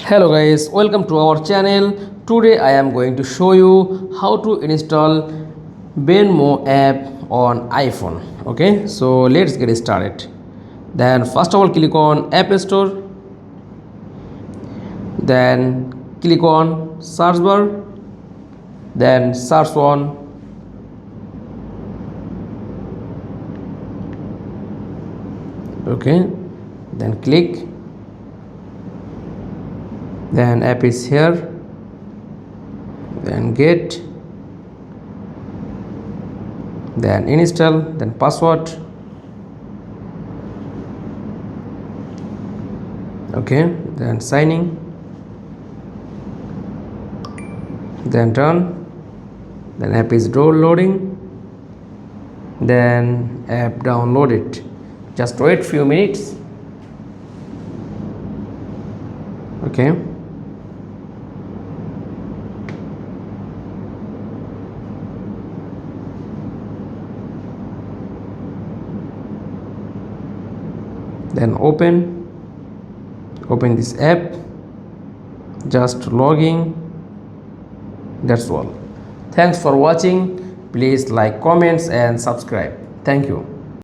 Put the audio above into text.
Hello guys, welcome to our channel. Today I am going to show you how to install Venmo app on iPhone. Okay, so let's get started. Then first of all click on App Store. Then click on search bar. Then search on okay. Then click. Then app is here. Then get. Then install. Then password. Okay. Then signing. Then done. Then app is downloading. Then app downloaded. Just wait few minutes. Okay. Then open this app, just logging. That's all. Thanks for watching. Please like, comments and subscribe. Thank you.